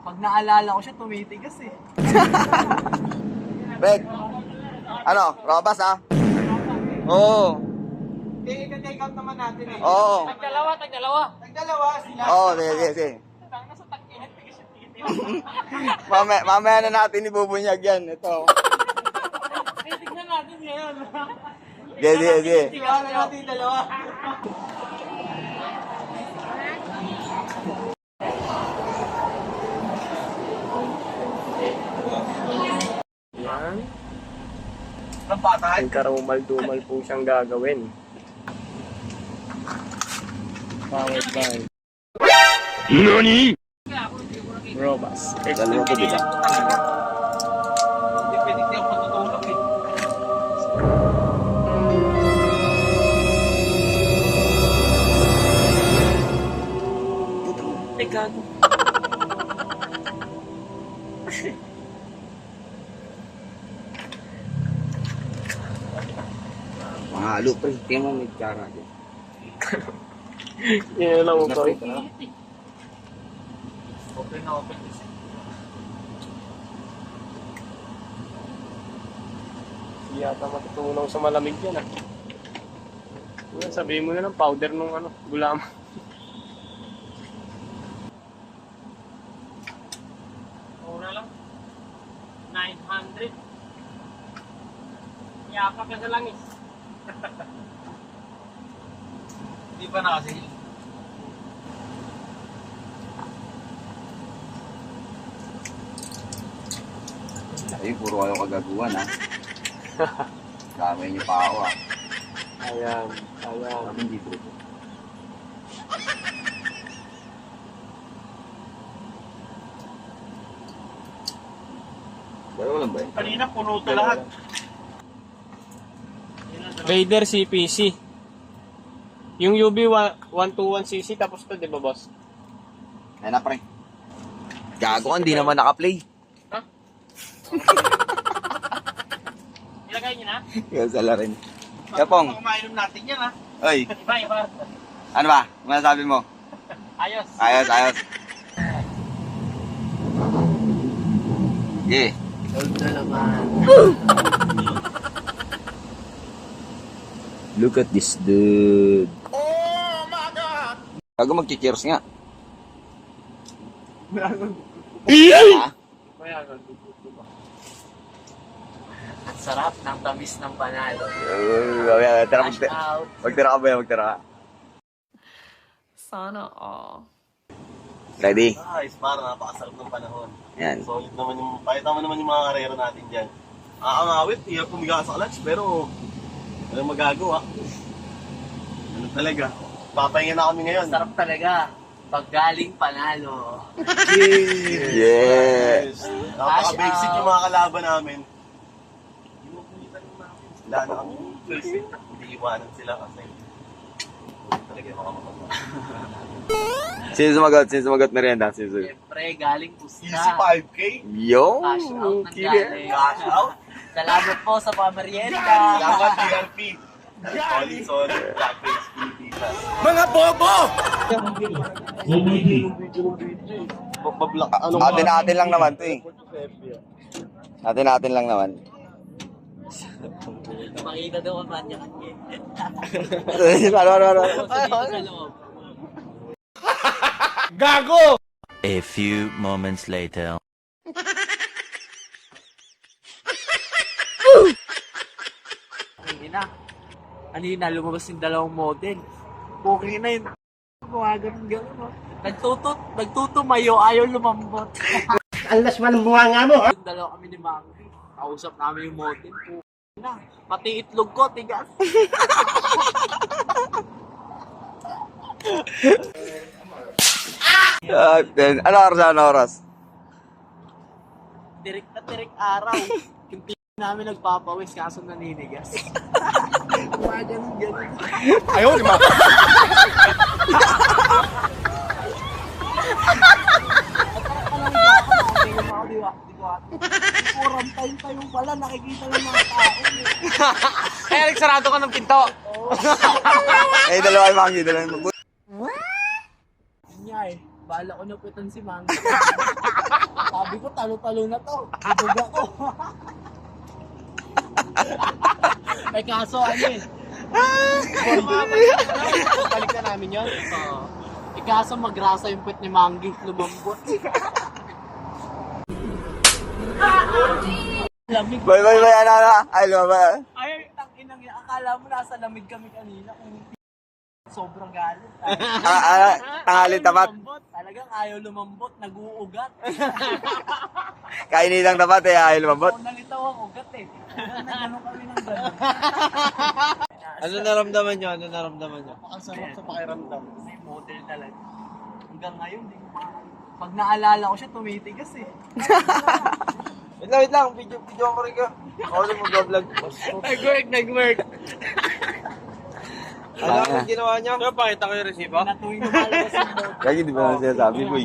Pag naalala ko siya, tumitigas eh. Bek, ano, robas ha? Oo. I-take out naman natin eh. Oo. Tagdalawa. Tagdalawa sila. Oo, sige. Nasa tag-init, tigas-tigas. Mamaya na natin ibubunyag yan. Ito. Tignan natin ngayon. Sige. Tigasan natin yung dalawa. Yan. Ang patay. Karumal-dumal po siyang gagawin. Powered by NANI? Robas. Dalawa ko dito. Hindi pwede ako matutulog eh. Gago. Mahalo, pre. Tingnan mo may tsara dyan. Yan lang po. Open na open. Hindi yata matutunaw sa malamig yan ah. Yan, sabihin mo na ng powder nung gulaman. Mura lang. 900. Yapa ka sa langis. Di ba na kasi? Ay, puro kayo kagaguhan ha. Dami niyo pa ako ha. Ayan. Sabi hindi bro. Dalawa lang ba yun? Kanina puno to lahat. Raider CPC. Yung UB 121cc tapos to, di ba boss? Ayan na pre. Gago ka, hindi naman naka-play. Ilagay niyo na. Kaya sala rin. Kapong, Kumainom natin yan ha. oy, Iba. ano ba? Ano sabi mo? Ayos. Ayos. Sige. Hold na naman. Look at this dude. Oh my God! Bago mag-cheers nga. Ha? Ang sarap ng tamis ng panalo. Tara, Cash out. magtira ka ba yan? Magtira ka. Sana all. Ready? Guys, para napakasarap ng panahon. Yan. Solid naman yung, pakita mo naman yung mga karera natin dyan. Aangawit, hirap pumiga sa clutch, pero walang magagawa. Ano talaga? Papahinga na kami ngayon. Sarap talaga. Pag galing panalo. Yeah! Yes. Napaka-basic yung mga kalaban namin. Ginukulitan namin. Wala na kami. Hindi iwanan sila kasi talaga yung mga makapag. Sino sumagot merienda? Siyempre, galing Easy pusta. 5K? Yo! Cash out ng Kile. galing. Cash out? Salamat po sa pamerienda. Salamat DRP. Solid, Japanese Pilipinas. Bablak, ano ba? Atin lang naman to eh. Atin lang naman. Makita daw ang manya kanya. Ano? Sa loob. A few moments later. Kanina, lumabas yung dalawang model. Okay na yun. Gumagano'n gano'n. Nagtutumayo, ayaw lumambot. Alas man ang bunga nga mo, ha? Yung dalawa kami ni Mami. Kausap namin yung model. Na, pati itlog ko, tigas. Ano oras? Direk na direk araw. Yung namin nagpapawis kaso naninigas. Gumagano'n. Ayaw, lima. Purang time pala, nakikita ng mga tao. Kaya nagsarado ka ng pinto. Eh, dalawa yung mangi, dalawa yung Yun nga eh, bala ko napitan si Mami. Sabi ko, talo-talo na to. Ituga ko. May kaso, ano eh. Balik na namin yun. Ikaso magrasa yung puwet ni Mangi. Lumambot. Lamig. Bay, ano. Ay, lumabas. Ay, ang inang yan. Akala mo nasa lamig kami kanina. Kung sobrang galit. Tangalit tapat. Talagang ayaw lumambot. Nag-uugat. Kainin lang tapat eh, ayaw lumabot. Oo, nalitaw ang ugat eh. Nagano kami ng gano'n. Ano naramdaman nyo? Ano naramdaman nyo? Ang sarap sa pakiramdam. May model talaga. Hanggang ngayon, di ko pag naalala ko siya, tumitigas eh. Wait lang. Video ko rin ka. Ako rin mag-vlog. Nag-work. Ano ang ginawa nyo? Pakita ko yung resibo. Natuwing lumalabas yung model. Kaya di ba na sinasabi, boy?